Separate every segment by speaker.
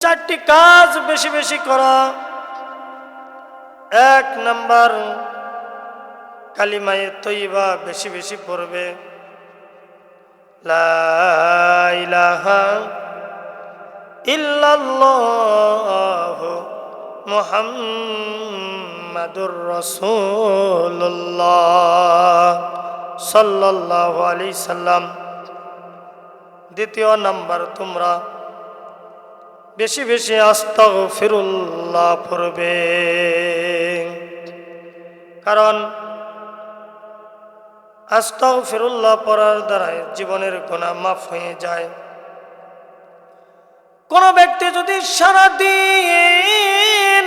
Speaker 1: চারটি কাজ বেশি বেশি করা। এক নাম্বার, কালিমায়ে তয়্যিবা বেশি বেশি পড়বে। লা ইলাহা ইল্লাল্লাহু মুহাম্মাদুর রাসূলুল্লাহ সাল্লাল্লাহু আলাইহি সাল্লাম। দ্বিতীয় নাম্বার, তোমরা বেশি বেশি আস্তাগফিরুল্লাহ পড়বে, কারণ আস্তাগফিরুল্লাহ পড়ার দ্বারা জীবনের গুনাহ মাফ হয়ে যায়। কোন ব্যক্তি যদি সারাদিন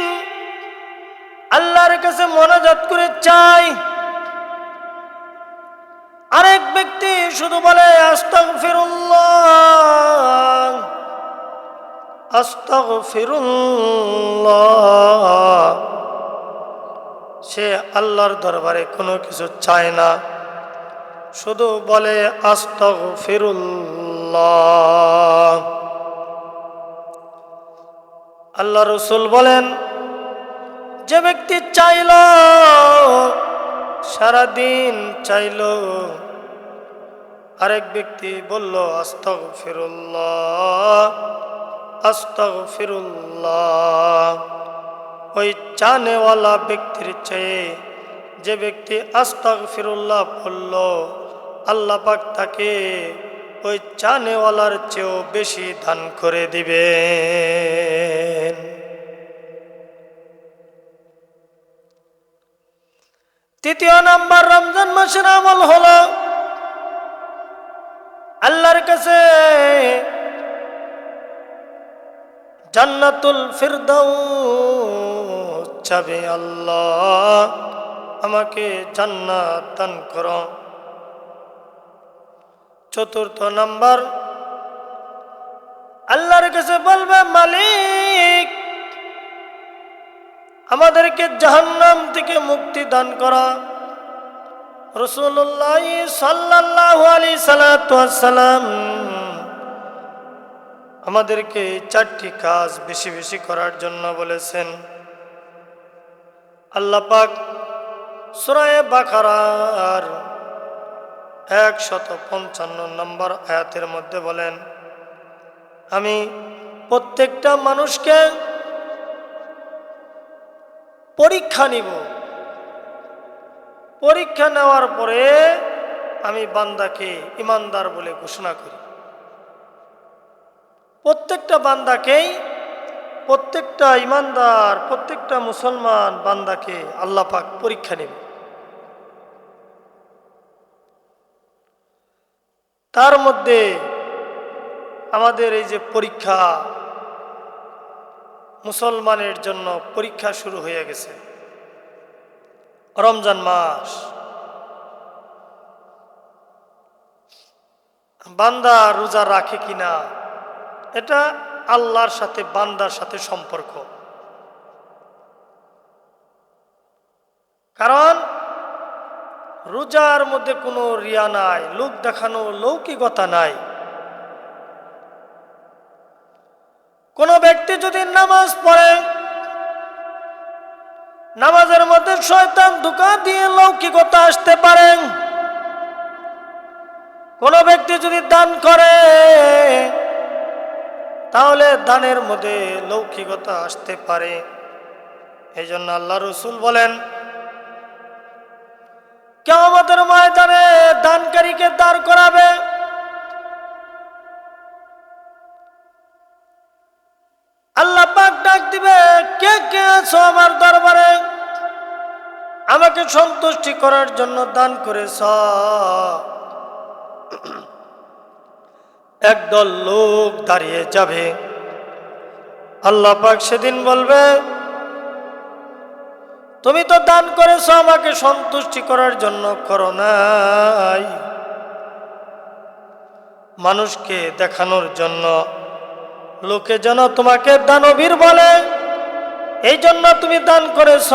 Speaker 1: আল্লাহর কাছে মোনাজাত করে চায়, আরেক ব্যক্তি শুধু বলে আস্তাগফিরুল্লাহ আস্তাগফিরুল্লাহ, সে আল্লাহর দরবারে কোনো কিছু চায় না, শুধু বলে আস্তাগফিরুল্লাহ। আল্লাহ রাসূল বলেন, যে ব্যক্তি চাইল, সারাদিন চাইল, আরেক ব্যক্তি বলল আস্তাগফিরুল্লাহ আস্তাগফিরুল্লাহ, ওই চানেওয়ালা ব্যক্তির চেয়ে যে ব্যক্তি আস্তাগফিরুল্লাহ বলল, আল্লাহ পাক তাকে ওই চানেওয়ালার চেয়েও বেশি দান করে দিবেন। তৃতীয় নাম্বার, রমজান মাসের আমল হলো আল্লাহর কাছে জান্নাতুল ফিরদাউস চাবে, আল্লাহ আমাকে জান্নাত দান করো। চতুর্থ নাম্বার, আল্লাহর কাছে বলবে, মালিক আমাদেরকে জাহান্নাম থেকে মুক্তি দান করা। রাসূলুল্লাহ সাল্লাল্লাহু আলাইহি সাল্লাম আমাদেরকে চারটি কাজ বেশি বেশি করার জন্য বলেছেন। আল্লাহ পাক সূরা বাকারার 155 নম্বর আয়াতের মধ্যে বলেন, আমি প্রত্যেকটা মানুষকে পরীক্ষা নিব, পরীক্ষা নেওয়ার পরে আমি বান্দাকে ঈমানদার বলে ঘোষণা করি। প্রত্যেকটা বান্দাকেই, প্রত্যেকটা ঈমানদার, প্রত্যেকটা মুসলমান বান্দাকে আল্লাহ পাক পরীক্ষা নেবে। তার মধ্যে আমাদের এই যে পরীক্ষা, মুসলমানের জন্য পরীক্ষা শুরু হয়ে গেছে। রমজান মাস, বান্দা রোজা রাখে কিনা, এটা আল্লাহর সাথে বান্দার সাথে সম্পর্ক। কারণ রোজার মধ্যে কোনো রিয়া নাই, লোক দেখানো লৌকিকতা নাই। কোন ব্যক্তি যদি নামাজ পড়ে, নামাজের মধ্যে শয়তান ধোঁকা দিয়ে লৌকিকতা আসতে পারে। কোন ব্যক্তি যদি দান করে, তাহলে দানের মধ্যে লৌকিকতা আসতে পারে। এই জন্য আল্লাহ রাসূল বলেন, কিয়ামতের ময়দানে দানকারীকে দাঁড় করাবে। আল্লাহ পাক ডাক দিবে, কে কে আছো আমার দরবারে, আমাকে সন্তুষ্টি করার জন্য দান করেছ? একদল লোক দাঁড়িয়ে যাবে। আল্লাহ পাক সেদিন বলবে, তুমি তো দান করেছ, আমাকে সন্তুষ্টি করার জন্য করো নাই, মানুষকে দেখানোর জন্য, লোকে যেন তোমাকে দানবীর বলে, এই জন্য তুমি দান করেছ।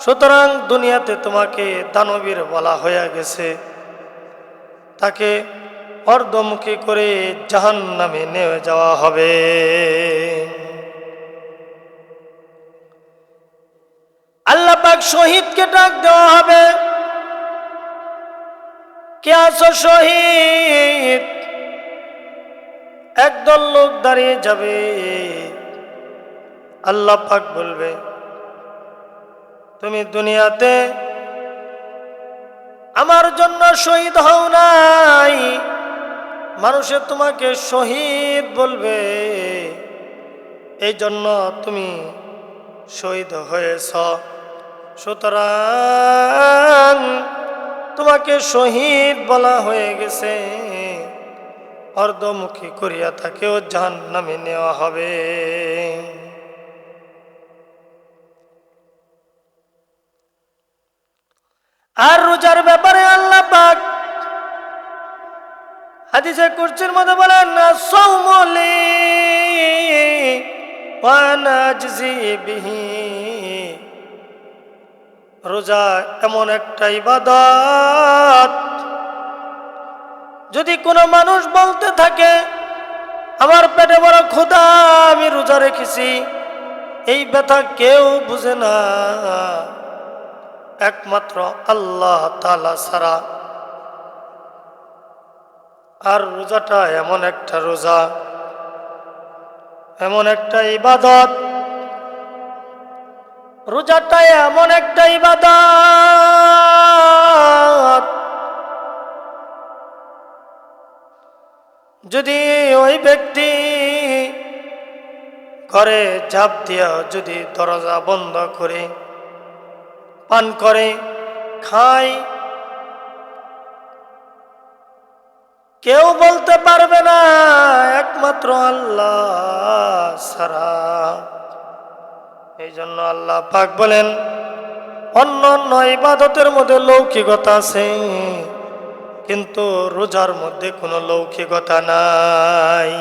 Speaker 1: সুতরাং দুনিয়াতে তোমাকে দানবীর বলা হয়ে গেছে। তাকে অর্ধমুখী করে জাহান্নামে নিয়ে যাওয়া হবে। আল্লাহ পাক শহীদকে ডাক দেওয়া হবে, কে আছো শহীদ? একদল লোক দাঁড়িয়ে যাবে। আল্লাহ পাক বলবে, তুমি দুনিয়াতে আমার জন্য শহীদ হও নাই, মানুষে তোমাকে শহীদ বলবে, এই জন্য তুমি শহীদ হয়েছ। সুতরাং তোমাকে শহীদ বলা হয়ে গেছে, অর্ধমুখী করিয়া তাকেও জাহান্নামে নেওয়া হবে। আর রোজার ব্যাপারে আল্লাহ পাক হাদিসে কুরসির মধ্যে বলেন, সাওমু লি ওয়া আনা আজজি বিহি। রোজা এমন একটা ইবাদত, যদি কোনো মানুষ বলতে থাকে আমার পেটে বড় ক্ষুধা, আমি রোজা রেখেছি, এই ব্যথা কেউ বুঝে না একমাত্র আল্লাহ তাআলা ছাড়া। আর রোজাটা এমন একটা রোজা, এমন একটা ইবাদত, রোজাটা এমন একটা ইবাদত, যদি ওই ব্যক্তি ঘরে ঝাঁপ দিয়া যদি দরজা বন্ধ করে পান করে খায়, কেউ বলতে পারবে না একমাত্র আল্লাহ ছাড়া। এই জন্য আল্লাহ পাক বলেন, অন্য অন্য ইবাদতের মধ্যে লৌকিকতা আছে, কিন্তু রোজার মধ্যে কোনো লৌকিকতা নাই।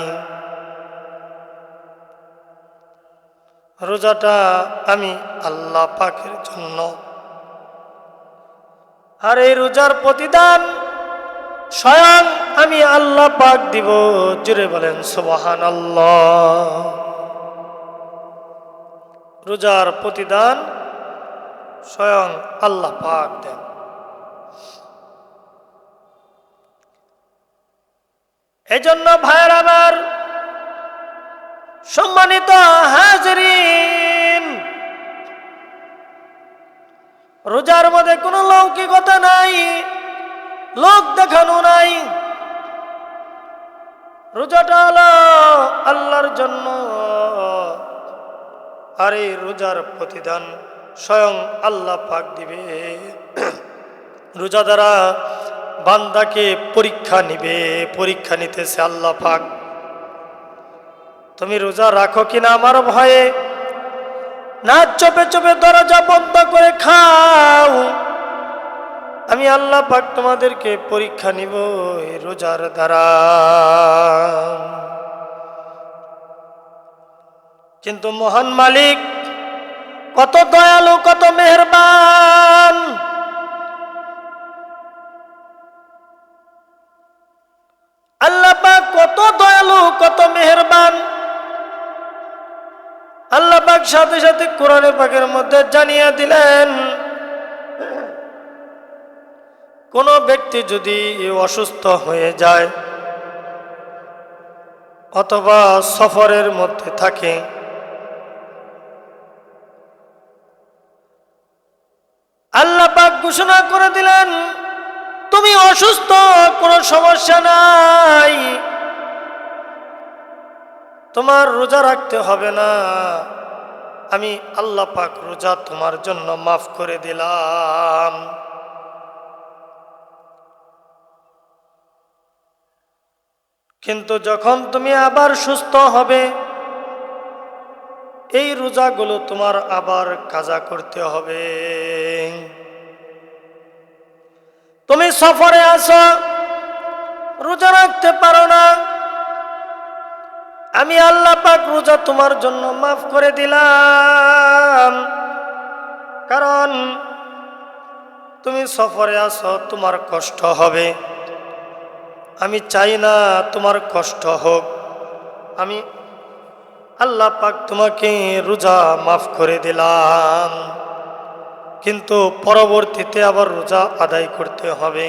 Speaker 1: রোজাটা আমি আল্লাহ পাকের জন্য, আর এই রোজার প্রতিদান স্বয়ং আমি আল্লাহ পাক দিব। জুড়ে বলেন সুবহানাল্লাহ। রোজার প্রতিদান স্বয়ং আল্লাহ পাক দেন। এজন্য ভাইয়ের আমার, সম্মানিত হাজরিন, রোজার মধ্যে কোনো লৌকিকতা নাই, লোক দেখানো নাই। রোজাটা হলো আল্লাহর জন্য, আর এই রোজার প্রতিদান স্বয়ং আল্লাহ পাক দিবে। রোজা দ্বারা বান্দাকে পরীক্ষা নিবে, পরীক্ষা নিতেছে আল্লাহ পাক। তুমি রোজা রাখো কিনা আমার ভয়ে, না চোপে চোপে দরজা বন্ধ করে খাও, আমি আল্লাহ পাক তোমাদেরকে পরীক্ষা নিব এই রোজার দ্বারা। কিন্তু মহান মালিক কত দয়ালু, কত মেহেরবান। আল্লাহ পাক কত দয়ালু, কত মেহেরবান। আল্লাহ পাক সাথে সাথে কোরআনে পাকের মধ্যে জানিয়ে দিলেন, কোন ব্যক্তি যদি অসুস্থ হয়ে যায় অথবা সফরের মধ্যে থাকে, আল্লাহ পাক ঘোষণা করে দিলেন, তুমি অসুস্থ, কোনো সমস্যা নাই, তোমার রোজা রাখতে হবে না, আমি আল্লাহ পাক রোজা তোমার জন্য মাফ করে দিলাম। কিন্তু যখন তুমি আবার সুস্থ হবে, এই রোজাগুলো তোমার আবার কাজা করতে হবে। তুমি সফরে আছো, রোজা রাখতে পারো না, আমি আল্লাহ পাক রোজা তোমার জন্য মাফ করে দিলাম। কারণ তুমি সফরে আছো, তোমার কষ্ট হবে, আমি চাই না তোমার কষ্ট হোক, আমি আল্লাহ পাক তোমাকে রোজা মাফ করে দিলাম, কিন্তু পরবর্তীতে আবার রোজা আদায় করতে হবে।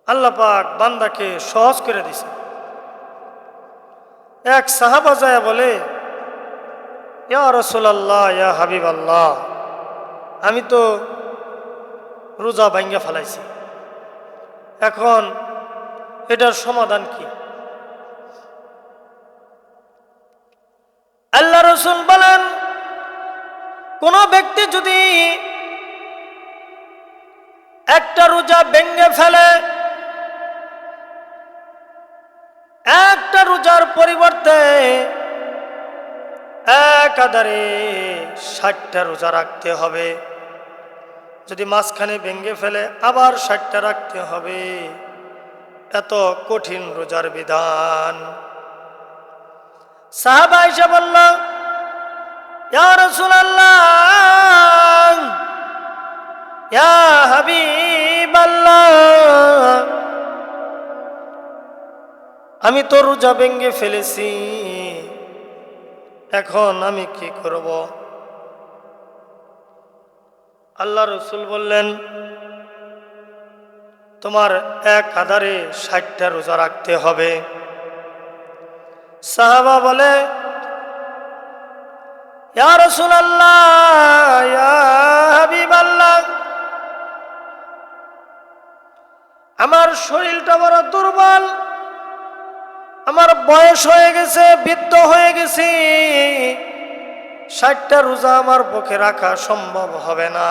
Speaker 1: আল্লাহ পাক বান্দাকে সহজ করে দিছে। এক সাহাবা যায় বলে, ইয়া রাসূলুল্লাহ, ইয়া হাবিবাল্লাহ, আমি তো রোজা ভাঙ্গা ফেলাইছি, এখন এটার সমাধান কি? আল্লাহ রাসূল বলেন, কোন ব্যক্তি যদি একটা রোজা ভেঙ্গে ফেলে, একটা রোজার পরিবর্তে একাধারে 60টা রোজা রাখতে হবে। যদি মাঝখানে ভেঙ্গে ফেলে আবার 60টা রাখতে হবে। এত কঠিন রোজার বিধান। সাহাবা এসে বলল, ইয়া রাসূলুল্লাহ, ইয়া হাবিবাল্লাহ, আমি তো রোজা ভেঙ্গে ফেলেছি, এখন আমি কি করব? আল্লাহ রাসূল বললেন, তোমার একাধারে 60টা রোজা রাখতে হবে। সাহাবা বলে, ইয়া রাসূলুল্লাহ, ইয়া হাবিবাল্লাহ, আমার শরীরটা বড় দুর্বল, আমার বয়স হয়ে গেছে, বৃদ্ধ হয়ে গেছি, 60টা রোজা আমার পক্ষে রাখা সম্ভব হবে না।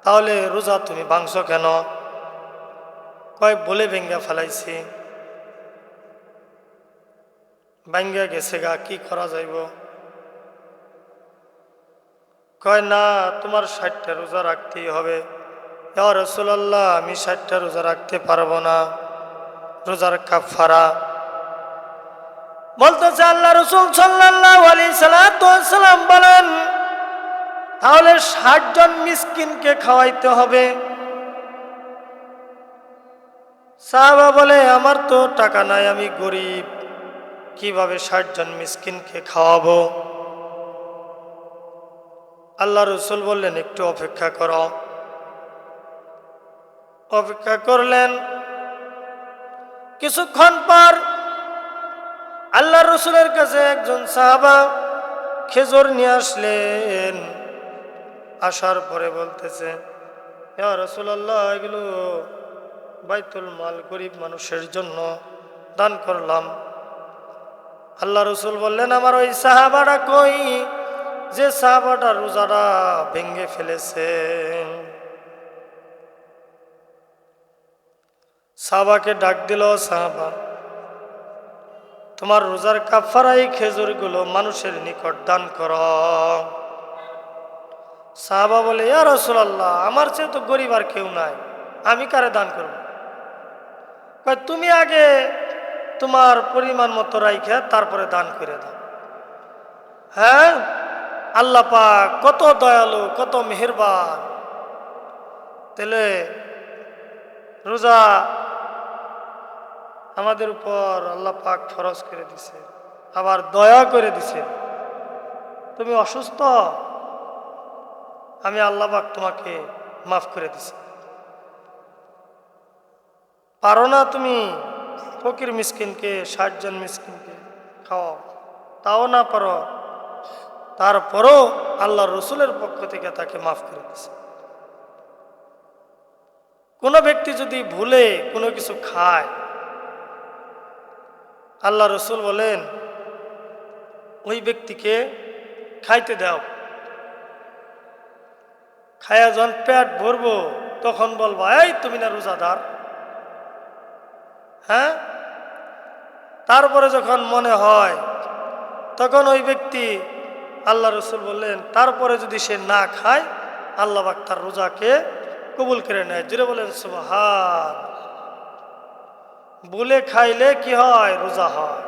Speaker 1: তাহলে রোজা তুমি ভাঙছো কেন? কয়, বলে ভেঙ্গা ফেলাইছি, ভাঙ্গা গেছে গা, কি করা যাইব? কয়, না, তোমার 60টা রোজা রাখতেই হবে। ইয়া রাসূলুল্লাহ, আমি 60টা রোজা রাখতে পারবো না, রোজার কাফারা। বলতেছে আল্লাহ রাসূল সাল্লাল্লাহু আলাইহি সাল্লাম বলেন, তাহলে 60 জন মিসকিনকে খাওয়াইতে হবে। সাহাবা বলে, আমার তো টাকা নাই, আমি গরিব, কিভাবে 60 জন মিসকিনকে খাওয়াবো? আল্লাহ রাসূল বললেন, একটু অপেক্ষা করো। অপেক্ষা করলেন। কিছুক্ষণ পর আল্লাহ রাসূলের কাছে একজন সাহাবা খেজুর নিয়ে আসলেন। আসার পরে বলতেছে, ইয়া রাসূলুল্লাহ, এগুলো বাইতুল মাল, গরিব মানুষের জন্য দান করলাম। আল্লাহ রাসূল বললেন, আমার ওই সাহাবাটা কই, যে সাহাবাটা রোজাটা ভেঙ্গে ফেলেছে? সাহাবাকে ডাক দিল, সাহাবা, তোমার রোজার কাফারা এই খেজুরগুলো মানুষের নিকট দান করো। সাহাবা বলে, ইয়া রাসূলুল্লাহ, আমার চেয়ে তো গরিব আর কেউ নাই, আমি কারে দান করব? কয়, তুমি আগে তোমার পরিমাণ মতো রাইখা তারপরে দান করে দাও। হ্যাঁ, আল্লাহ পাক কত দয়ালু, কত মেহেরবান। তাহলে রোজা আমাদের উপর আল্লাহ পাক ফরজ করে দিছে, আবার দয়া করে দিছে। তুমি অসুস্থ, আমি আল্লাহ পাক তোমাকে মাফ করে দিছি। পারো না তুমি ফকির মিসকিনকে, 60 জন মিসকিনকে খাওয়াও, তাও না পারো, তারপরও আল্লাহ রসুলের পক্ষ থেকে তাকে মাফ করে দিছে। কোনো ব্যক্তি যদি ভুলে কোনো কিছু খায়, আল্লাহ রসুল বলেন, ওই ব্যক্তিকে খাইতে দাও। খায়া যখন পেট ভরবো তখন বলবো, এই তুমি না রোজাদার? হ্যাঁ, তারপরে যখন মনে হয় তখন ওই ব্যক্তি, আল্লাহ রসুল বললেন, তারপরে যদি সে না খায়, আল্লাহ পাক তার রোজাকে কবুল করে নেয়। জুড়ে বলেন সুবহান। ভুলে খাইলে কি হয়? রোজা হয়।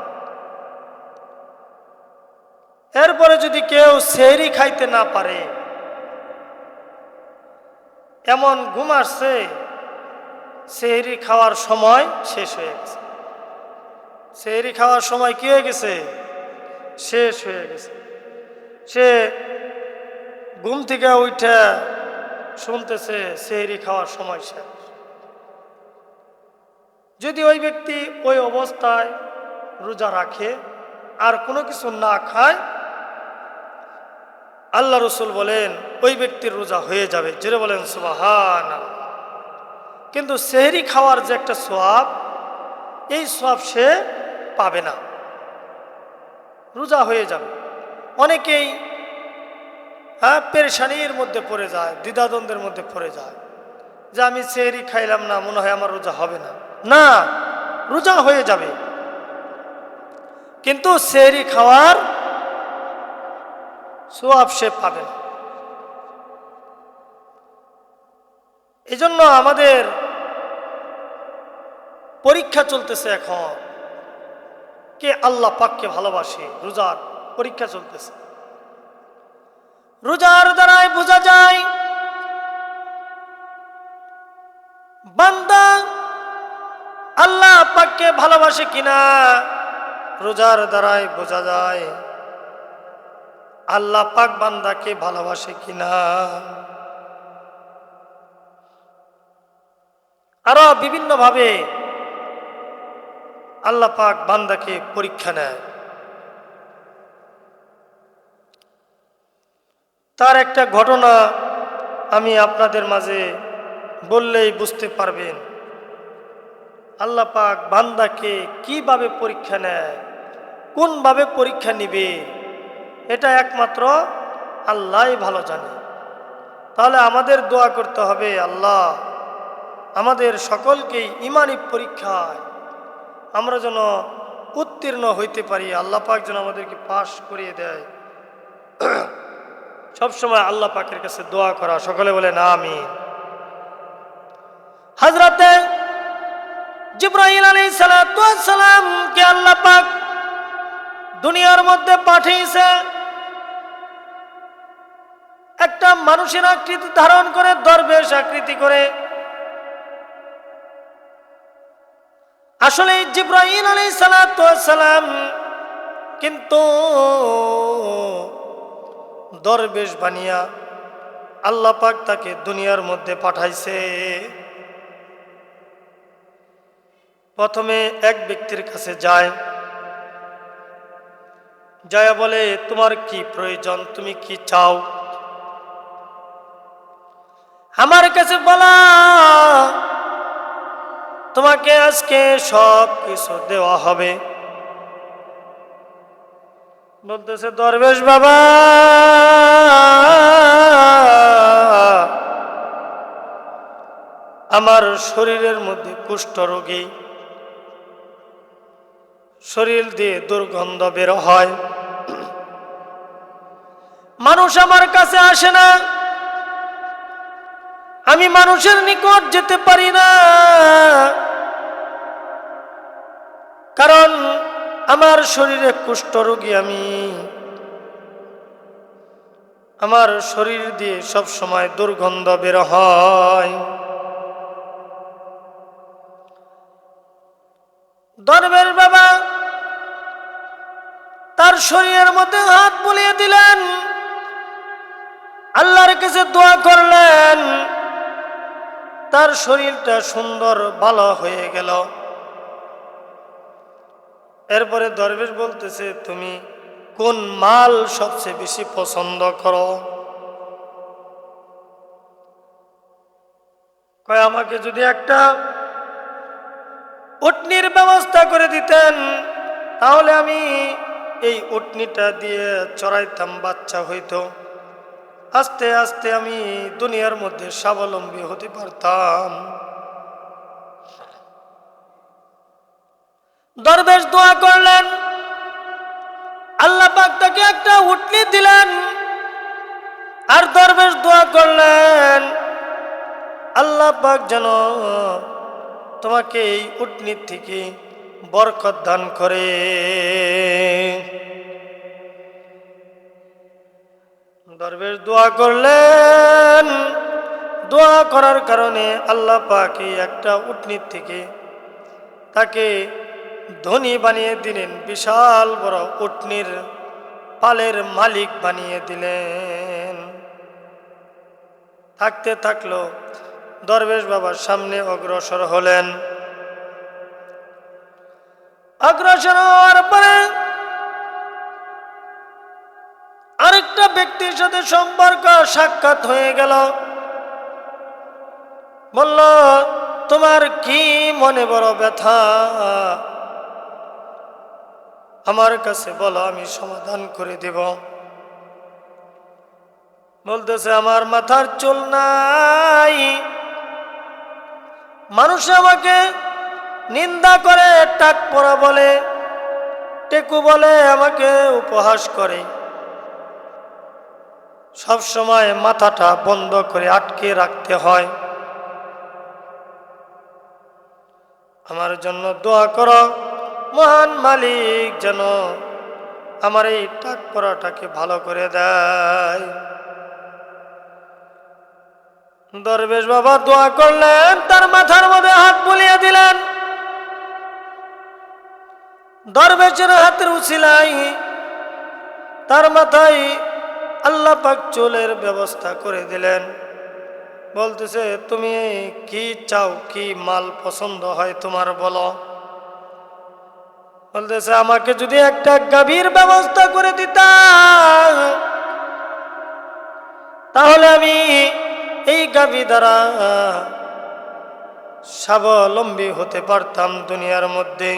Speaker 1: এরপরে যদি কেউ সেহরি খাইতে না পারে, এমন ঘুম আসছে, সেহরি খাওয়ার সময় শেষ হয়ে গেছে। সেহরি খাওয়ার সময় কি হয়ে গেছে? শেষ হয়ে গেছে। সে ঘুম থেকে উঠে শুনতেছে সেহরি খাওয়ার সময় শেষ। যদি ওই ব্যক্তি ওই অবস্থায় রোজা রাখে আর কোনো কিছু না খায়, আল্লাহ রসুল বলেন ওই ব্যক্তির রোজা হয়ে যাবে। জোরে বলেন সুবহানাল্লাহ। কিন্তু সেহরি খাওয়ার যে একটা সওয়াব, এই সওয়াব সে পাবে না, রোজা হয়ে যাবে। অনেকেই পেরেশানির মধ্যে পড়ে যায়, দ্বিধাদ্বন্দ্বের মধ্যে পড়ে যায় যে আমি সেহরি খাইলাম না, মনে হয় আমার রোজা হবে না। না, রোজা হয়ে যাবে, কিন্তু সেহরি খাওয়ার সওয়াব সে পাবে না। এই জন্য আমাদের পরীক্ষা চলতেছে এখন, কে আল্লাহ পাককে ভালোবাসে, রোজার পরীক্ষা চলতেছে। রোজার দ্বারাই বোঝা যায় বান্দা আল্লাহ পাককে ভালোবাসে কিনা। রোজার দ্বারাই বোঝা যায় আল্লাহ পাক বান্দাকে ভালোবাসে কিনা। আরো বিভিন্ন ভাবে আল্লাহ পাক বান্দাকে পরীক্ষা নেয়। তার একটা ঘটনা আমি আপনাদের মাঝে বললেই বুঝতে পারবেন আল্লাহ পাক বান্দাকে কিভাবে পরীক্ষা নেয়, কোনভাবে পরীক্ষা নিবে, এটা একমাত্র আল্লাহই ভালো জানে। তাহলে আমাদের দোয়া করতে হবে, আল্লাহ আমাদের সকলকেই ঈমানি পরীক্ষায় আমরা যেন উত্তীর্ণ হইতে পারি, আল্লাহ পাক যেন আমাদেরকে পাশ করিয়ে দেয়। সবসময় আল্লাহ পাকের কাছে দোয়া করা, সকলে বলেন আমিন। হযরতে জিবরাইল আলাইহিস সালাতু ওয়াস সালাম কে আল্লাহ পাক দুনিয়ার মধ্যে পাঠিয়েছে একটা মানুষের আকৃতি ধারণ করে, দরবেশ আকৃতি করে। আসলে জিবরাইল আলাইহিস সালাতু ওয়াস সালাম কিন্তু দরবেশ বানিয়া আল্লাহ পাক তাকে দুনিয়ার মধ্যে পাঠাইছে। প্রথমে এক ব্যক্তির কাছে যায়, যায় বলে তোমার কি প্রয়োজন, তুমি কি চাও, আমার কাছে বলা, তোমাকে আজকে সব কিছু দেওয়া হবে। বলতেছে দরবেশ বাবা, আমার শরীরের মধ্যে কুষ্ঠ রোগী, শরীর দিয়ে দুর্গন্ধ বের হয়, মানুষ আমার কাছে আসে না, আমি মানুষের নিকট যেতে পারি না, কারণ আমার শরীরে কুষ্ঠ রোগী আমি, আমার শরীর দিয়ে সব সময় দুর্গন্ধ বের হয়। দরবেশ বাবা তার শরীরের মধ্যে হাত বুলিয়ে দিলেন, আল্লাহর কাছে দোয়া করলেন, তার শরীরটা সুন্দর ভালো হয়ে গেল। এরপরে দরবেশ বলতেছে তুমি কোন মাল সবচেয়ে বেশি পছন্দ করো? কয় আমাকে যদি একটা উটনির ব্যবস্থা করে দিতেন তাহলে আমি এই উটনিটা দিয়ে চড়াইতাম, বাচ্চা হইতো, আস্তে আস্তে আমি দুনিয়ার মধ্যে স্বাবলম্বী হতে পারতাম। দরবেশ দোয়া করলেন, আল্লাহ পাক তাকে একটা উটনি দিলেন। আর দরবেশ দোয়া করলেন, আল্লাহ পাক যেন তোমাকে এই উটনির থেকে বরকত দান করে। দরবেশ দোয়া করলেন, দোয়া করার কারণে আল্লাহ পাক এই একটা উটনির থেকে তাকে ধনী বানিয়ে দিলেন, বিশাল বড় উটনির পালের মালিক বানিয়ে দিলেন। থাকতে থাকলো, দরবেশ বাবার সামনে অগ্রসর হলেন। অগ্রসর হওয়ার পরে আরেকটা ব্যক্তির সাথে সম্পর্ক সাক্ষাৎ হয়ে গেল। বলল, তোমার কি মনে বড় ব্যথা, আমার কাছে বলো, আমি সমাধান করে দেব। বলতেছে, আমার মাথার চুল নাই, মানুষ আমাকে নিন্দা করে, টাক পরা বলে, টেকু বলে, আমাকে উপহাস করে। সব সময় মাথাটা বন্ধ করে আটকে রাখতে হয়। আমার জন্য দোয়া করো, মহান মালিক যেন আমার এই টাক পরাটাকে ভালো করে দেয়। দরবেশ বাবা দোয়া করলেন, তার মাথার মধ্যে হাত বুলিয়ে দিলেন। দরবেশের হাতের উছিলাই তার মাথায় আল্লাহ পাক চুলের ব্যবস্থা করে দিলেন। বলতেছে, তুমি কি চাও, কি মাল পছন্দ হয় তোমার বলো। বলতেছে, আমাকে যদি একটা গাভীর ব্যবস্থা করে দিতা, তাহলে আমি এই গাভী দ্বারা স্বাবলম্বী হতে পারতাম, দুনিয়ার মধ্যে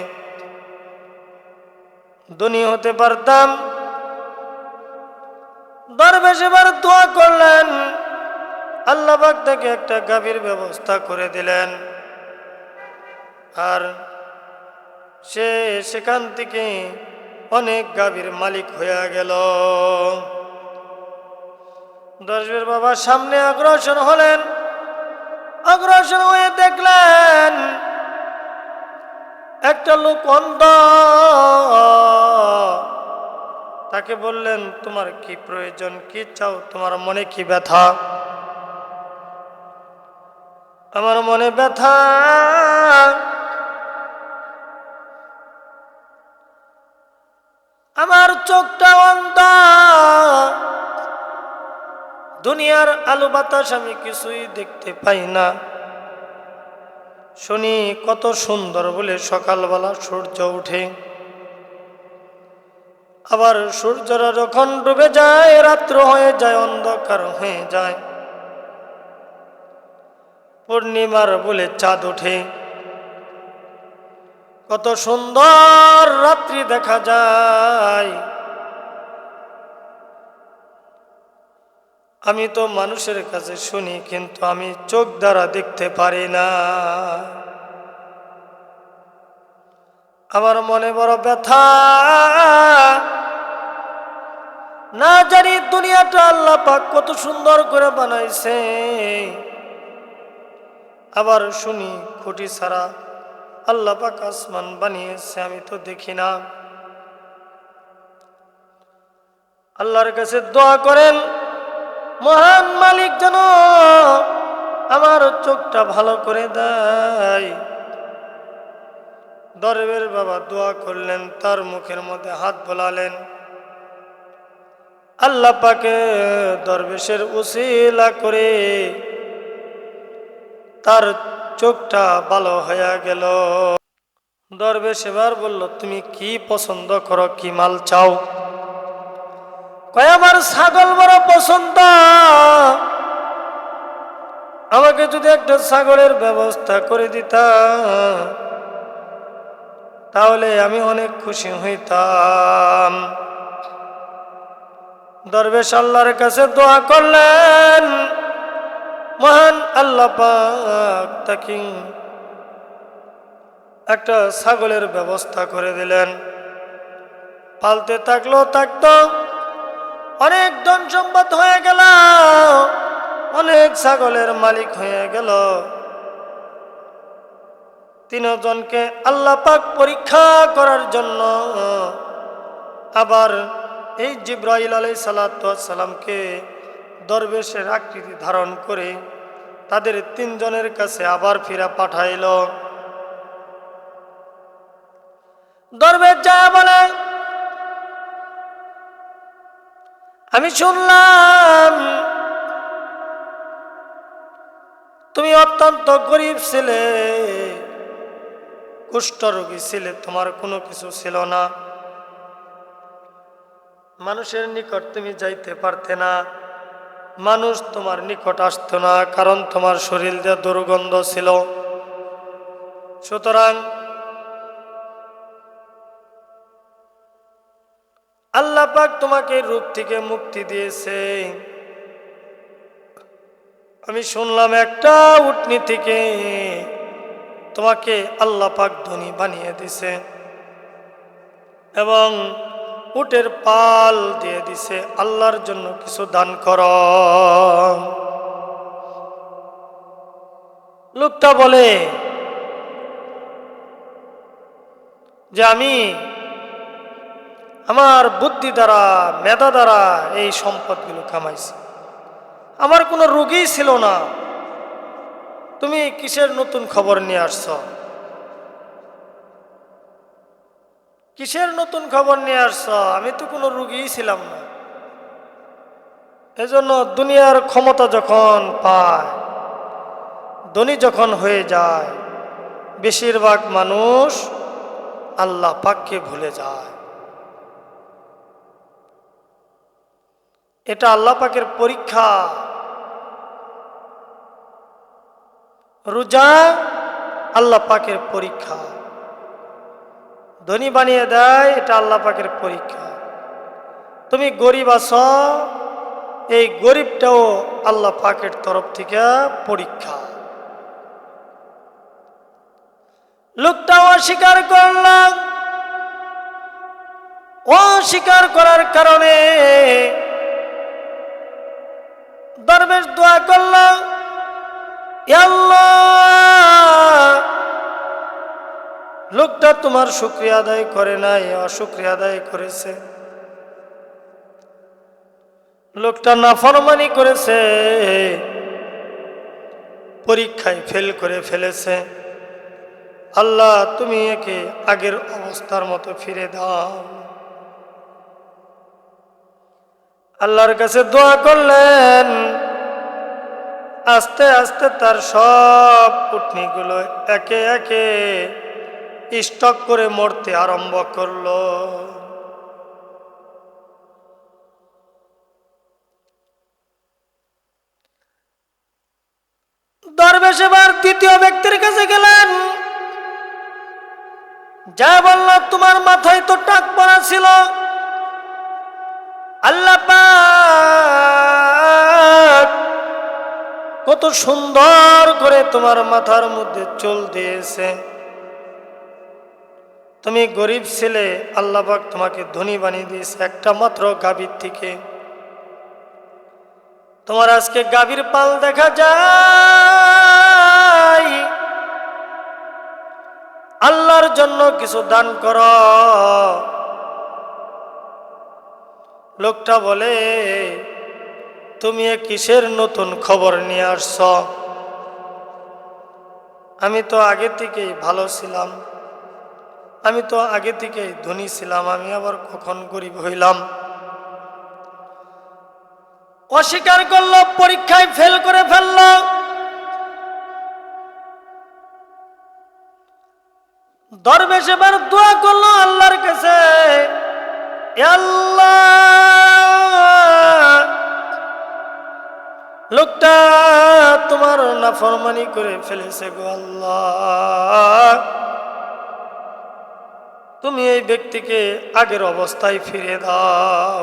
Speaker 1: ধনী হতে পারতাম। দরবেশ এবার দোয়া করলেন, আল্লাহ পাক তাকে একটা গাভীর ব্যবস্থা করে দিলেন। আর সে সেখান থেকে অনেক গাভীর মালিক হয়ে গেল। দরবেশ বাবা সামনে অগ্রসর হলেন। অগ্রসর হয়ে দেখলেন একটা লোক অন্ধ। তাকে বললেন, তোমার কি প্রয়োজন, কি চাও, তোমার মনে কি ব্যথা? আমার মনে ব্যথা, আমার চোখটা অন্ধ, দুনিয়ার আলো বাতাস আমি কিছুই দেখতে পাই না। শুনি কত সুন্দর বলে সকালবেলা সূর্য উঠে, আবার সূর্যরা যখন ডুবে যায়, রাত্র হয়ে যায়, অন্ধকার হয়ে যায়, পূর্ণিমার বলে চাঁদ ওঠে, কত সুন্দর রাত্রি দেখা যায়। আমি তো মানুষের কাছে শুনি, কিন্তু আমি চোখ দ্বারা দেখতে পারি না। আমার মনে বড় ব্যথা, না জানি দুনিয়াটা আল্লাহ পাক কত সুন্দর করে বানাইছে, আবার শুনি খুঁটি ছাড়া আল্লাহ পাক আসমান বানিয়েছে, আমি তো দেখি না। আল্লাহর কাছে দোয়া করেন, মহান মালিক যেন আমার চোখটা ভালো করে দেয়। দরবেশ বাবা দোয়া করলেন, তার মুখের মধ্যে হাত বোলালেন। আল্লাহ পাকে দরবেশের উসিলা করে তার চোখটা ভালো হয়ে গেল। দরবেশ এবার বলল, তুমি কি পছন্দ করো, কি মাল চাও? কয়, আমার ছাগল বড় পছন্দ, আমাকে যদি একটা ছাগলের ব্যবস্থা করে দিতা, তাহলে আমি অনেক খুশি হইতাম। দরবেশ আল্লাহর কাছে দোয়া করলেন, মহান আল্লাহ পাক তাকে একটা ছাগলের ব্যবস্থা করে দিলেন। পালতে থাকলো, থাকতো, অনেক ধন সম্পদ হয়ে গেল, অনেক ছাগলের মালিক হয়ে গেল। তিনজনকে আল্লাহ পাক পরীক্ষা করার জন্য আবার এই জিব্রাইল আলাইহিস সালাতু ওয়াস সালামকে দরবেশের আকৃতি ধারণ করে তাদের তিনজনের কাছে আবার ফিরা পাঠাইল। দরবেশ যা বলে, আমি শুনলাম তুমি অত্যন্ত গরিব ছিলে, কুষ্ঠরোগী ছিলে, তোমার কোনো কিছু ছিল না, মানুষের নিকট তুমি যাইতে পারতে না, মানুষ তোমার নিকট আসতো না, কারণ তোমার শরীর দিয়ে দুর্গন্ধ ছিল। সুতরাং আল্লাহ পাক তোমাকে রোগ থেকে মুক্তি দিয়েছে। আমি শুনলাম একটা উটনি থেকে তোমাকে আল্লাহ পাক ধনী বানিয়ে দিছে এবং উটের পাল দিয়ে দিছে, আল্লাহর জন্য কিছু দান কর। লোকটা বলে যে আমি আমার বুদ্ধি দ্বারা, মেধা দ্বারা এই সম্পদগুলো কামাইছি, আমার কোনো রোগী ছিল না, তুমি কিসের নতুন খবর নিয়ে আসছ? কিসের নতুন খবর নিয়ে আসছ? আমি তো কোনো রোগীই ছিলাম না। এজন্য দুনিয়ার ক্ষমতা যখন পায়, ধনী যখন হয়ে যায়, বেশিরভাগ মানুষ আল্লাহ পাককে ভুলে যায়। এটা আল্লাহ পাকের পরীক্ষা। রোজা আল্লাহ পাকের পরীক্ষা, ধনী বানিয়ে দেয়, এটা আল্লাহ পাকের পরীক্ষা। তুমি গরিব আছো, এই গরিবটাও আল্লাহ পাকের তরফ থেকে পরীক্ষা। লোকটা অস্বীকার করলাম, অস্বীকার করার কারণে দরবেশ দোয়া করলাম, ইয়া আল্লাহ, লোকটা তোমার শুকরিয়া আদায় করে নাই, অশুকরিয়া আদায় করেছে, লোকটা নাফরমানি করেছে, পরীক্ষায় ফেল করে ফেলেছে। আল্লাহ তুমি একে আগের অবস্থার মতো ফিরে দাও। আল্লাহর কাছে দোয়া করলেন। আস্তে আস্তে তার সব উটনিগুলো একে একে স্টক করে মরতে আরম্ভ করলো। দরবেশ এবার দ্বিতীয় ব্যক্তির কাছে গেলেন, যা বলল, তোমার মাথায় তো টাক পড়া ছিল, আল্লাহ পাক কত সুন্দর করে তোমার মাথার মধ্যে চুল দিয়েছে, তুমি গরিব ছিলে, আল্লাহ পাক তোমাকে ধনী বানিয়ে দিয়েছে একটা মাত্র গাভীর থেকে। তোমার আজকে গাভীর পাল দেখা যায়, আল্লাহর জন্য কিছু দান কর। লোকটা বলে, তুমি কিসের নতুন খবর নিয়ে আসছ? আমি তো আগে থেকেই ভালো ছিলাম, আমি তো আগে থেকেই ধনী ছিলাম, আমি আবার কখন গরিব হইলাম? অস্বীকার করলো, পরীক্ষায় ফেল করে ফেলল। দরবেশ এবার দোয়া করলো আল্লাহর কাছে, আল্লাহ, লোকটা তোমার নাফরমানি করে ফেলেছে গো আল্লাহ, তুমি এই ব্যক্তিকে আগের অবস্থায় ফিরে দাও।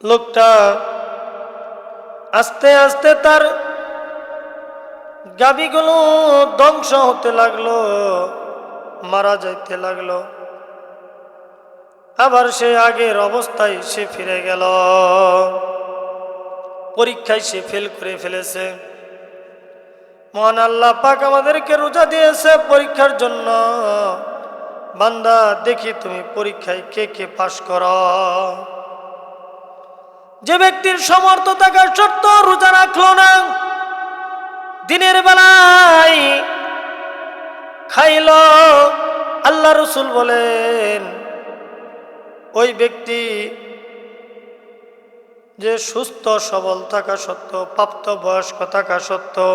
Speaker 1: লোকটা আস্তে আস্তে তার গাভীগুলো ধ্বংস হতে লাগলো, মারা যাইতে লাগলো, আবার সে আগের অবস্থায় সে ফিরে গেল। পরীক্ষায় সে ফেল করে ফেলেছে। মহান আল্লাহ পাক আমাদেরকে রোজা দিয়েছে পরীক্ষার জন্য। বান্দা, দেখি তুমি পরীক্ষায় কে কে পাশ করো। যে ব্যক্তির সমর্থ থাকা সত্ত্বেও রোজা রাখলো না, দিনের বেলায় খাইল, আল্লাহ রসুল বলেন ওই ব্যক্তি যে সুস্থ সবল থাকা সত্ত্বেও, প্রাপ্ত বয়স্ক থাকা সত্ত্বেও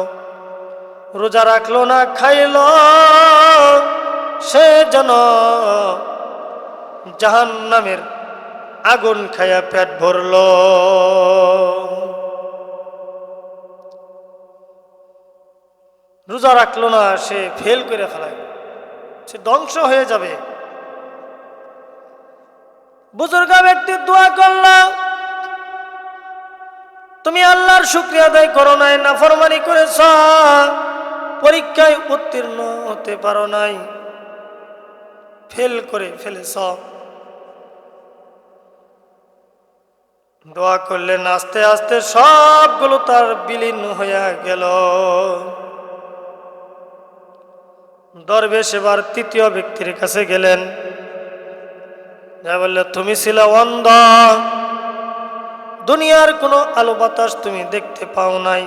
Speaker 1: রোজা রাখলো না, খাইল, সে যেন জাহান্নামের আগুন খাইয়া পেট ভরল। রোজা রাখলো না, সে ফেল করে ফেলায়, সে ধ্বংস হয়ে যাবে। বুজুর্গ ব্যক্তি দোয়া করলাম, তুমি আল্লাহর শুকরিয়া আদায় করো নাই, নাফরমানি করেছ, পরীক্ষায় উত্তীর্ণ হতে পারো নাই, ফেল করে ফেলেছ। দোয়া করলেন, আস্তে আস্তে সবগুলো তার বিলীন হয়ে গেল। দরবেশ এবার তৃতীয় ব্যক্তির কাছে গেলেন, যা বললে, তুমি ছিলে অন্ধ, দুনিয়ার কোনো আলো বাতাস তুমি দেখতে পাও নাই,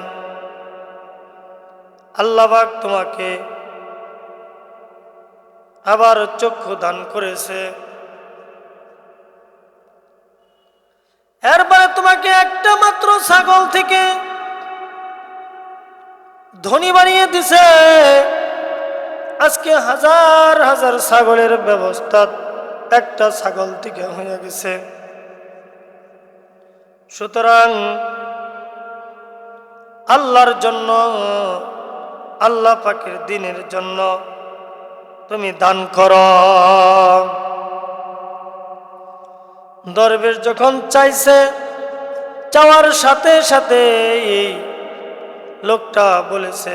Speaker 1: আল্লাহ পাক তোমাকে আবার চক্ষু দান করেছে, এরপরে তোমাকে একটা মাত্র ছাগল থেকে ধনী বানিয়ে দিছে, আজকে হাজার হাজার ছাগলের ব্যবস্থা একটা ছাগল থেকে হয়ে গেছে। সুতরাং আল্লাহর জন্য, আল্লাহ পাকের দ্বীনের জন্য তুমি দান করো। দরবেশ যখন চাইছে, চাওয়ার সাথে সাথে এই লোকটা বলেছে,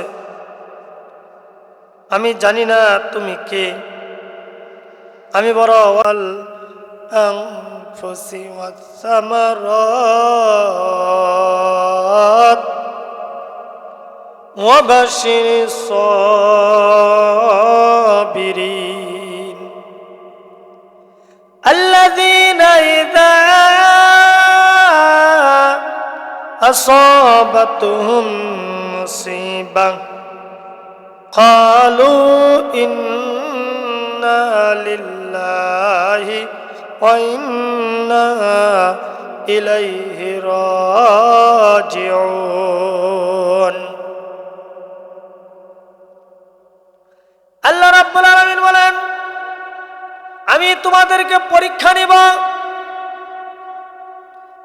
Speaker 1: আমি জানি না তুমি কে, আমি বড় ওয়াল আনফুসি ওয়াস সামারাত ওয়া বাশিরিস সাবিরিন আল্লাযীনা ইযা আসাবাতুহুম মুসিবাহ ক্বালু ইন্না লিল্লাহি ওয়া ইন্না ইলাইহি রাজিউন। আল্লাহ রাব্বুল আলামিন বলেন, আমি তোমাদেরকে পরীক্ষা নিব,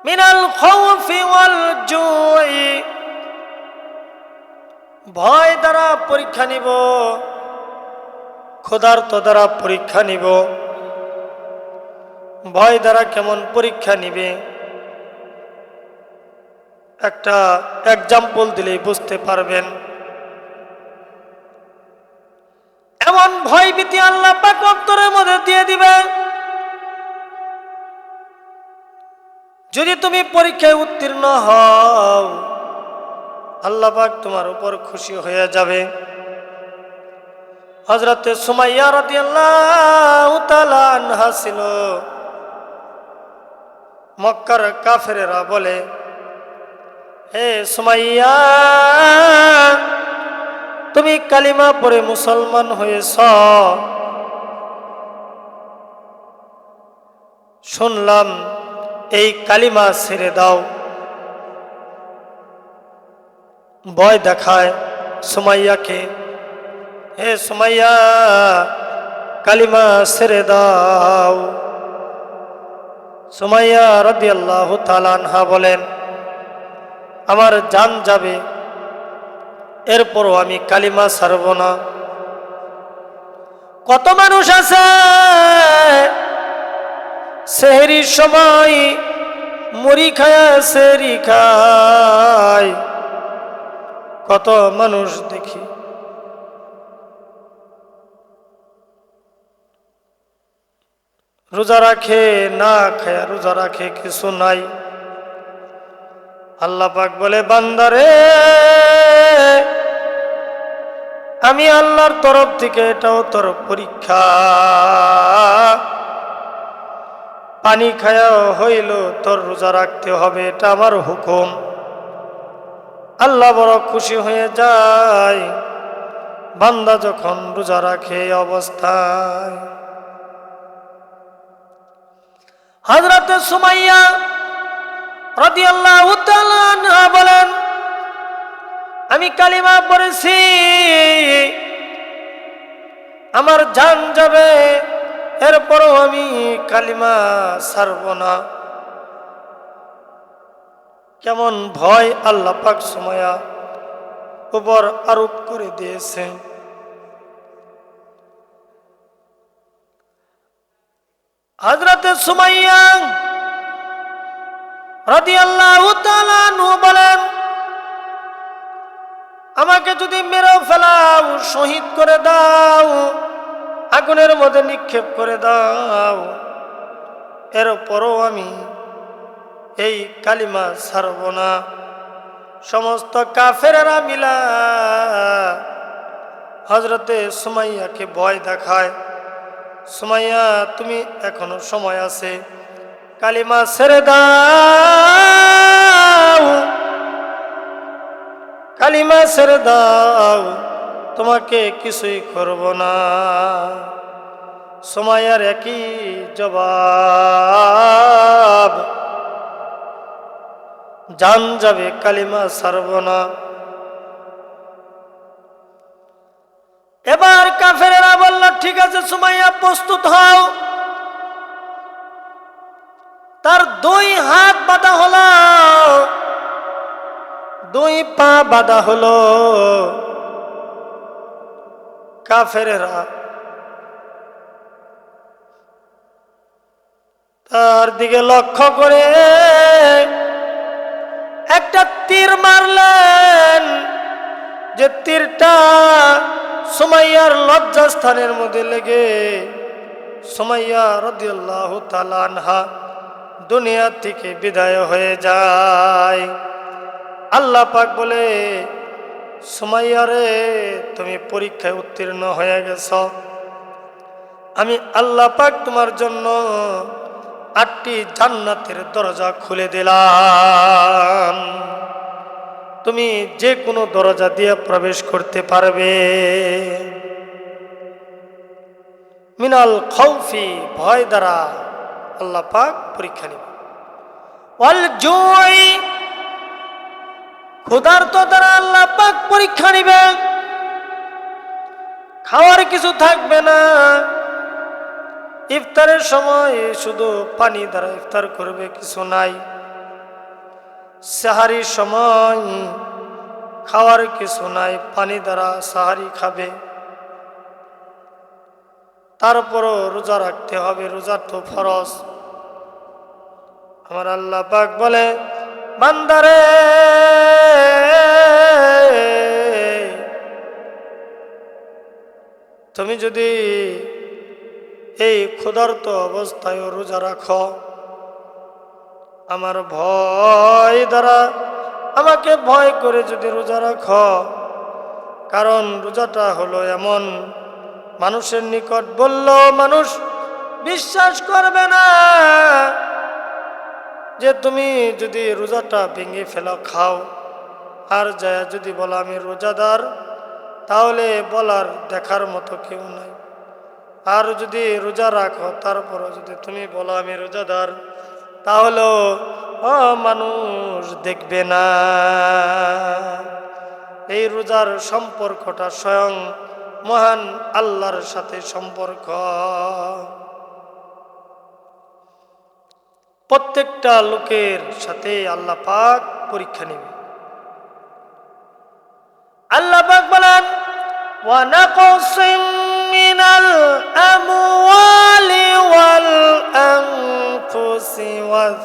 Speaker 1: মিনাল খাউফি ওয়াল জুই, ভয় দ্বারা পরীক্ষা নিব, ক্ষুধার্ত দ্বারা পরীক্ষা নিব। ভয় দ্বারা কেমন পরীক্ষা নিবে, একটা এক্সাম্পল দিলেই বুঝতে পারবেন। এমন ভয় ভীতি আল্লাহ পাক অন্তরের মধ্যে দিয়ে দিবে, যদি তুমি পরীক্ষায় উত্তীর্ণ হও, আল্লাহ পাক তোমার উপর খুশি হয়ে যাবে। হযরতে সুমাইয়া রাদিয়াল্লাহু তাআলা আনহা ছিল, মক্কার কাফেরেরা বলে, হে সুমাইয়া, তুমি কালিমা পড়ে মুসলমান হয়েছ, শুনলাম এই কালিমা ছেড়ে দাও। ভয় দেখায় সুমাইয়াকে, হে সুমাইয়া, কালিমা ছেড়ে দাও। সুমাইয়া রাদিয়াল্লাহু তাআলা আনহা বলেন, আমার জান যাবে, এরপরও আমি কালিমা ছাড়ব না। কত মানুষ আছে সেহরির সময় মুড়ি খায়, সেহরি খায়, কত মানুষ দেখি রোজা রাখে, না খায় রোজা রাখে, কিছু নাই। আল্লাহ পাক বলে, বান্দারে, আমি আল্লাহর তরফ থেকে এটাও তোর পরীক্ষা, পানি খায়া হইল তোর রোজা রাখতে হবে, এটা আমার হুকুম। আল্লাহ বড় খুশি হয়ে যায় বান্দা যখন রোজা রাখে এই অবস্থায়। হযরত সুমাইয়া রাদিয়াল্লাহু তাআলা আনহা বলেন, আমি কালিমা পড়েছি, আমার জান যাবে, এরপরও আমি কালিমা ছাড়ব না। কেমন ভয় আল্লাহ পাক সুমাইয়া উপর আরোপ করে দিয়েছে। হযরত সুমাইয়া রাদিয়াল্লাহু তাআলা আনহু বলেন, আমাকে যদি মেরে ফেলাও, শহীদ করে দাও, আগুনের মধ্যে নিক্ষেপ করে দাও, এরপরও আমি এই কালিমা ছাড়ব না। সমস্ত কাফেরেরা মিলা হযরতে সুমাইয়াকে ভয় দেখায়, সুমাইয়া তুমি এখনো সময় আছে, কালিমা ছেড়ে দাও, কালিমা ছেড়ে দাও, তোমাকে কিছুই করব না। সুমাইয়ার একই জবাব, জান যাবে, কালিমা ছাড়ব না। এবার কাফেরেরা বলল, ঠিক আছে সুমাইয়া প্রস্তুত হও। তার দুই হাত বাঁধা হলো, দুই পা বাঁধা হলো। কাফেরেরা তার দিকে লক্ষ্য করে একটা তীর মারলেন, যে তীরটা সুমাইয়ার লজ্জাস্থানের মধ্যে লেগে সুমাইয়া রাদিয়াল্লাহু তাআলা আনহা দুনিয়া থেকে বিদায় হয়ে যায়। আল্লাহ পাক বলে, সুমাইয়া রে, তুমি পরীক্ষায় উত্তীর্ণ হয়ে গেছ, আমি আল্লাহ পাক তোমার জন্য 8টি জান্নাতের দরজা খুলে দিলাম, তুমি যে কোনো দরজা দিয়ে প্রবেশ করতে পারবে। মিনাল খাউফি, ভয় দ্বারা আল্লাহ পাক পরীক্ষা নেবে। ওয়াল জুই, ক্ষুধার্ত দ্বারা আল্লাহ পাক পরীক্ষা নেবে। খাওয়ার কিছু থাকবে না, ইফতারের সময় শুধু পানি দ্বারা ইফতার করবে, কিছু নাই। সাহারির সময় খাওয়ার কিছু নাই, পানি দ্বারা সাহারি খাবে। তারপরও রোজা রাখতে হবে, রোজা তো ফরজ। আমার আল্লাহ পাক বলে, বান্দারে, তুমি যদি এই ক্ষুধার্ত অবস্থায় রোজা রাখো, আমার ভয় দ্বারা, আমাকে ভয় করে যদি রোজা রাখো, কারণ রোজাটা হলো এমন, মানুষের নিকট বললেও মানুষ বিশ্বাস করবে না, যে তুমি যদি রোজাটা ভেঙে ফেলো, খাও, আর যায় যদি বলো আমি রোজাদার, তাহলে বলার দেখার মতো কেউ নাই। আর যদি রোজা রাখো, তারপরও যদি তুমি বলো আমি রোজাদার, তাহলেও মানুষ দেখবে না। এই রোজার সম্পর্কটা স্বয়ং মহান আল্লাহর সাথে সম্পর্ক। প্রত্যেকটা লোকের সাথে আল্লাহ পাক পরীক্ষা নেবে। আল্লাহ পাক বলেন, ওয়া নাকসিম মিনাল আমওয়ালি ওয়াল আনফুসি ওয়াস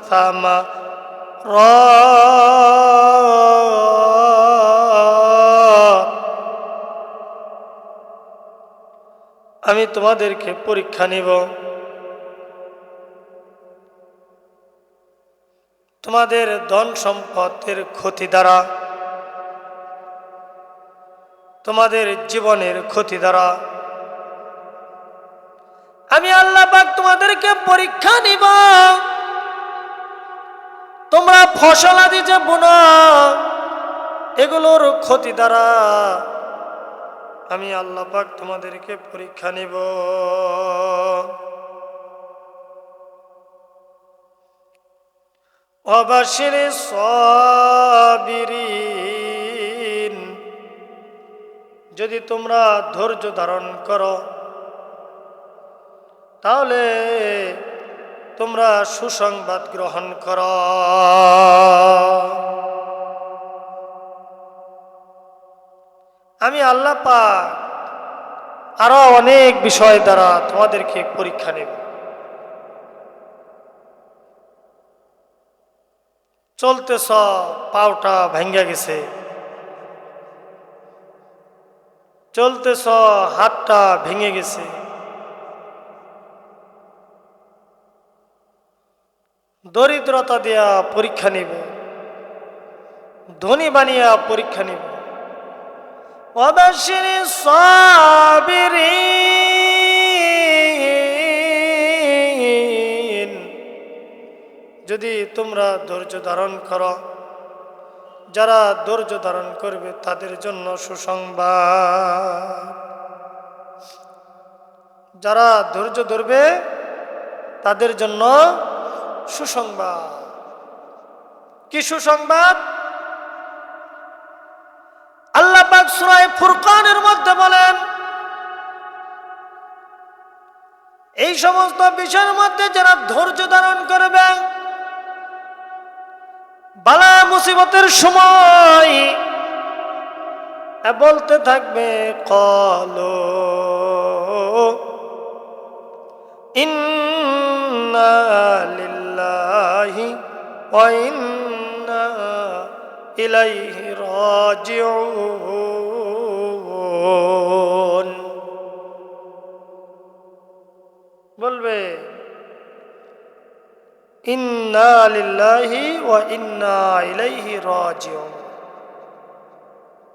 Speaker 1: সামারাত, আমি তোমাদেরকে পরীক্ষা নিব, তোমাদের ধন সম্পদের ক্ষতি দ্বারা, তোমাদের জীবনের ক্ষতি দ্বারা। আমি আল্লাহ পাক তোমাদের তোমাদেরকে পরীক্ষা নিব। তোমরা ফসল আদি যে বুনো, এগুলোর ক্ষতি দ্বারা আমি আল্লাহ পাক তোমাদেরকে পরীক্ষা নিব। ওয়াবাশিরিস সাবিরিন, যদি তোমরা ধৈর্য ধারণ করো তাহলে তোমরা সুসংবাদ গ্রহণ করো। আমি আল্লাহ পাক আরো অনেক বিষয় দ্বারা তোমাদেরকে পরীক্ষা নেব। চলতেছ, পাওটা ভেঙ্গে গেছে, চলতেছ, হাতটা ভেঙে গেছে, দরিদ্রতা দিয়া পরীক্ষা নিব, ধনী বানিয়া পরীক্ষা নিব। ওয়াবাশিরিস সাবিরিন, যদি তোমরা ধৈর্য ধারণ করো, যারা ধৈর্য ধারণ করবে তাদের জন্য সুসংবাদ। যারা ধৈর্য ধরবে তাদের জন্য সুসংবাদ। কি সুসংবাদ? আল্লাহ পাক সূরা ফুরকানের মধ্যে বলেন, এই সমস্ত বিষয়ের মধ্যে যারা ধৈর্য ধারণ করবে, বালা মুসিবতের সময় বলতে থাকবে ক্বালু ইন্না লিল্লাহি ওয়া ইন্না ইলাইহি রাজিউন, বলবে ইন্না লিল্লাহি ওয়া ইন্না ইলাইহি রাজিউন,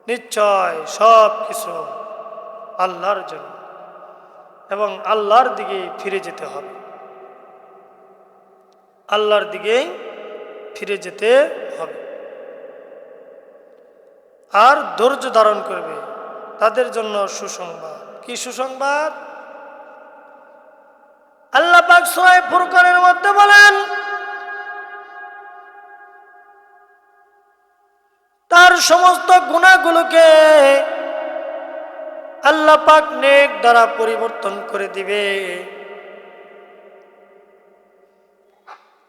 Speaker 1: নিশ্চয় সব কিছু আল্লাহর জন্য এবং আল্লাহর দিকে ফিরে যেতে হবে, আল্লাহর দিকে ফিরে যেতে হবে। আর ধৈর্য ধারণ করবে তাদের জন্য সুসংবাদ। কি সুসংবাদ? আল্লাহ পাক সূরা ফুরকানের মধ্যে বলেন, তার সমস্ত গুনাহগুলোকে আল্লাহ পাক নেক দ্বারা পরিবর্তন করে দিবে।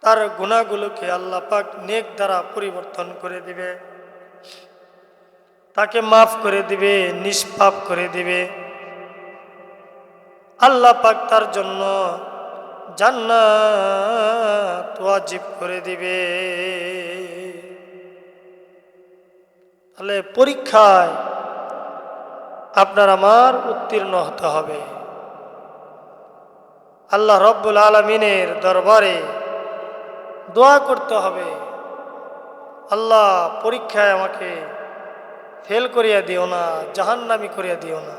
Speaker 1: তার গুনাহগুলোকে আল্লাহ পাক নেক দ্বারা পরিবর্তন করে দিবে, তাকে মাফ করে দিবে, নিষ্পাপ করে দিবে। আল্লাহ পাক তার জন্য জান্নাত ওয়াজিব করে দিবে। তাহলে পরীক্ষায় আপনার আমার উত্তীর্ণ হতে হবে। আল্লাহ রব্বুল আলামিনের দরবারে দোয়া করতে হবে, আল্লাহ পরীক্ষায় আমাকে ফেল করিয়া দিও না, জাহান্নামী করিয়া দিও না।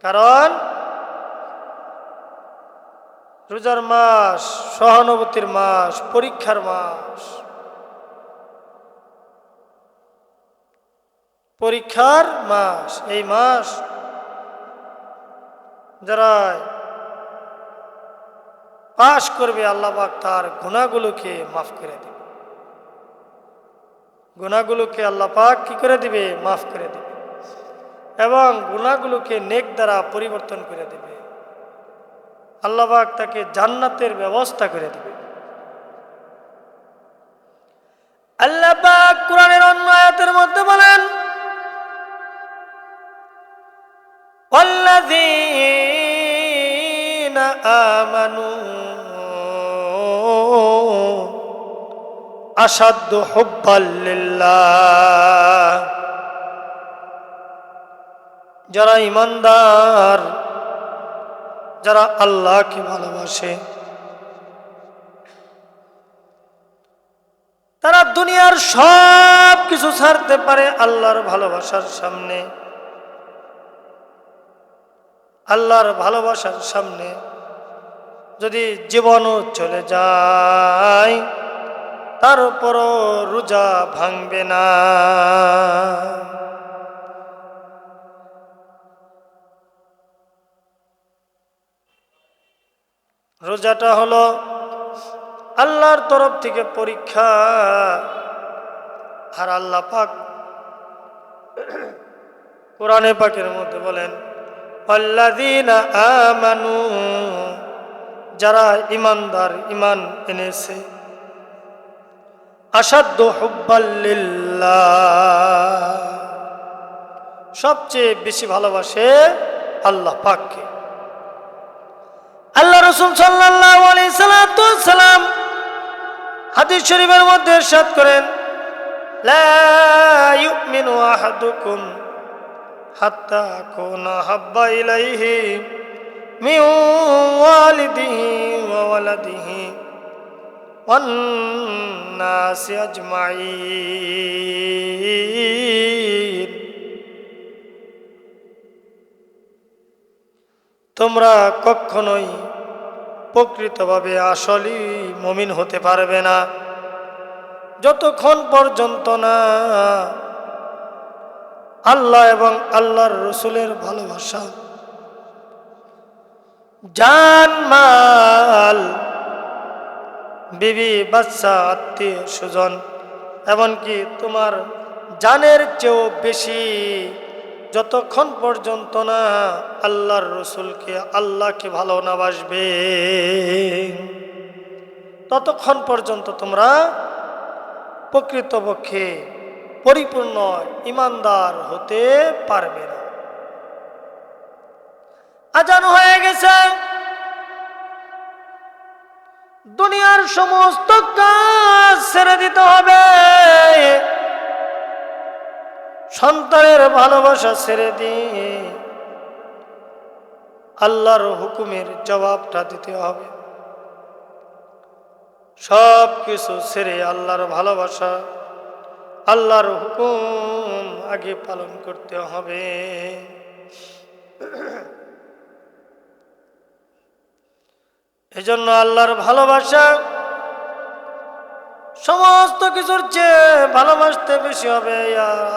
Speaker 1: কারণ রোজার মাস, সহানুভূতির মাস, পরীক্ষার মাস। পরীক্ষার মাস, এই মাস যারা পাশ করবে আল্লাহ পাক তার গুনাহগুলোকে মাফ করে দিবে। গুনাহগুলোকে আল্লাহ পাক কি করে দিবে? মাফ করে দিবে এবং গুনাহগুলোকে নেক দ্বারা পরিবর্তন করে দিবে। আল্লাহ পাক তাকে জান্নাতের ব্যবস্থা করে দিবে। আল্লাহ পাক কোরআনের অন্য আয়াতের মধ্যে বলেন, ওয়াল্লাযীনা আমানু আশাদ্দু হুব্বাল লিল্লাহ, যারা ঈমানদার, যারা আল্লাহকে ভালোবাসে, তারা দুনিয়ার সব কিছু ছাড়তে পারে আল্লাহর ভালোবাসার সামনে। আল্লাহর ভালোবাসার সামনে যদি জীবনও চলে যায় তার উপরও রোজা ভাঙবে না। রোজাটা হলো আল্লাহর তরফ থেকে পরীক্ষা। আর আল্লাহ পাক কোরআনে পাকের মধ্যে বলেন, আল্লাযীনা আমানু, যারা ইমানদার, ইমান এনেছে, আশাদ্দু হুব্বাল লিল্লাহ, সবচেয়ে বেশি ভালোবাসে আল্লাহ পাককে। আল্লাহ রাসূল সাল্লাল্লাহু আলাইহি সাল্লাম হাদিস শরীফের মধ্যে ইরশাদ করেন, লা ইউমিনু আহাদুকুম হাত্তা আকুনা হাব্বা ইলাইহি মিন ওয়ালিদিহি ওয়া ওয়ালাদিহি ওয়ান নাসি আজমাইন। তোমরা কখনোই প্রকৃতভাবে আসলেই মুমিন হতে পারবে না যতক্ষণ পর্যন্ত না আল্লাহ এবং আল্লাহর রসুলের ভালোবাসা, জান মাল, বিবি বাচ্চা, আত্মীয় স্বজন, এমনকি তোমার জানের চেয়েও বেশি যতক্ষণ পর্যন্ত না আল্লাহর রসুলকে, আল্লাহকে ভালো না বাসবে, ততক্ষণ পর্যন্ত তোমরা প্রকৃতপক্ষে পরিপূর্ণ ইমানদার হতে পারবে না। আজান হয়ে গেছে, দুনিয়ার সমস্ত কাজ ছেড়ে দিতে হবে, সন্তানের ভালোবাসা ছেড়ে দিয়ে আল্লাহর হুকুমের জবাবটা দিতে হবে। সব কিছু ছেড়ে আল্লাহর ভালোবাসা, আল্লাহর হুকুম আগে পালন করতে হবে। এজন্য আল্লাহর ভালোবাসা সমস্ত কিছুর চেয়ে ভালোবাসতে বেশি হবে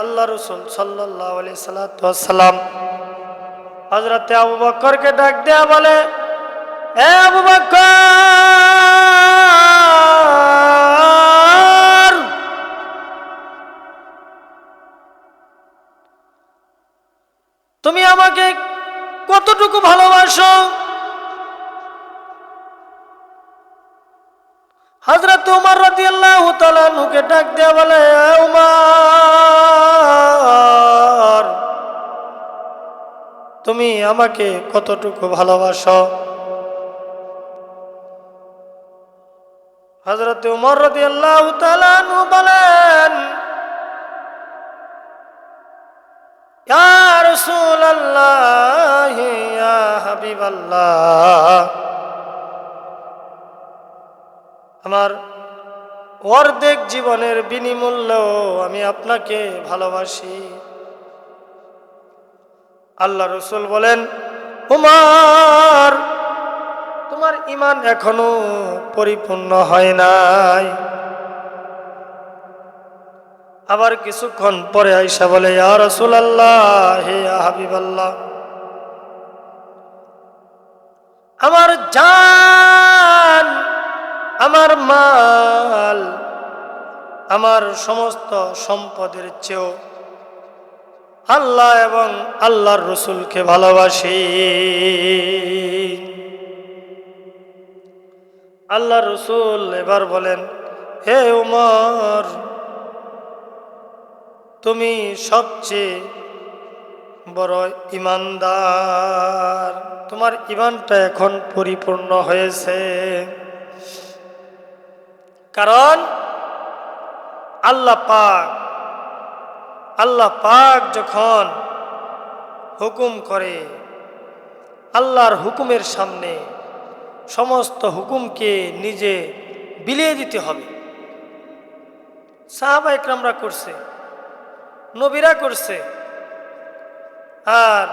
Speaker 1: আল্লাহ রাসূল সাল্লাল্লাহু আলাইহি সাল্লাম হযরত আবু বকরকে ডাক দেয়া বলে, এ আবু বকর, তুমি আমাকে কতটুকু ভালোবাসো? হযরত উমর রাদিয়াল্লাহু তাআলা আনহুকে ডাক দেয়া বলে, উমর, তুমি আমাকে কতটুকু ভালোবাসো? হযরত উমর রাদিয়াল্লাহু তাআলা আনহু বলেন, ইয়া রাসূলুল্লাহ, ইয়া হাবিবাল্লাহ, আমার অর্ধেক জীবনের বিনিমূল্য আমি আপনাকে ভালোবাসি। আল্লাহ রাসূল বলেন, উমর, তোমার ঈমান এখনো পরিপূর্ণ হয় নাই। আবার কিছুক্ষণ পরে আয়েশা বলে, ইয়া রাসূলুল্লাহ, হে হাবিবাল্লাহ, আমার জান, আমার মাল, আমার সমস্ত সম্পদের চেয়েও আল্লাহ এবং আল্লাহর রসুলকে ভালোবাসি। আল্লাহর রসুল এবার বলেন, হে উমর, তুমি সবচেয়ে বড় ঈমানদার, তোমার ঈমানটা এখন পরিপূর্ণ হয়েছে। কারণ আল্লাহ পাক যখন হুকুম করে, আল্লাহর হুকুমের সামনে সমস্ত হুকুমকে নিজে বিলিয়ে দিতে হবে। সাহাবা ইকরামরা করছে, নবীরা করছে, আর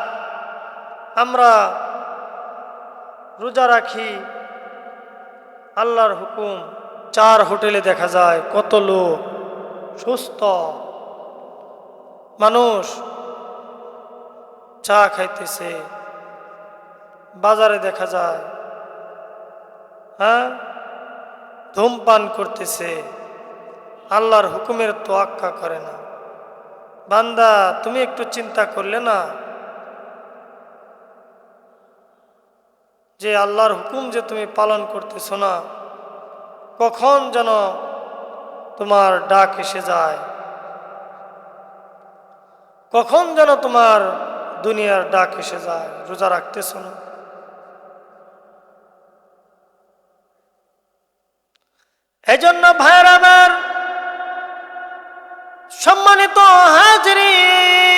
Speaker 1: আমরা রোজা রাখি, আল্লাহর হুকুম, 4 হোটেলে দেখা যায় কত লোক সুস্থ মানুষ চা খাইতেছে, বাজারে দেখা যায় হ্যাঁ ধূমপান করতেছে, আল্লাহর হুকুমের তোয়াক্কা করে না। বান্দা তুমি একটু চিন্তা করলে না যে আল্লাহর হুকুম যে তুমি পালন করতেছো না, কখন যেন তোমার ডাক এসে যায়, কখন যেন তোমার দুনিয়ার ডাক এসে যায়, রোজা রাখতেছো না। এজন্য ভাইয়ের আমার, সম্মানিত হাজরিন,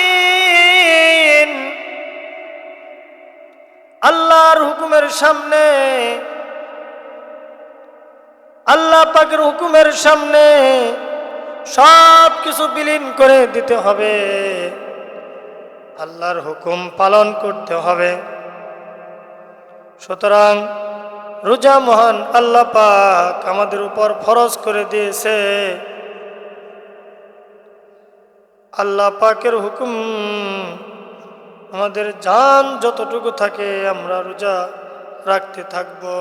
Speaker 1: আল্লাহর হুকুমের সামনে, আল্লাহ পাকের হুকুমের সামনে সব কিছু বিলীন করে দিতে হবে, আল্লাহর হুকুম পালন করতে হবে। সুতরাং রোজা মহান আল্লাহ পাক আমাদের উপর ফরজ করে দিয়েছে। আল্লাহ পাকের হুকুম আমাদের জান যতটুকু থাকে আমরা রোজা রাখতে থাকবো।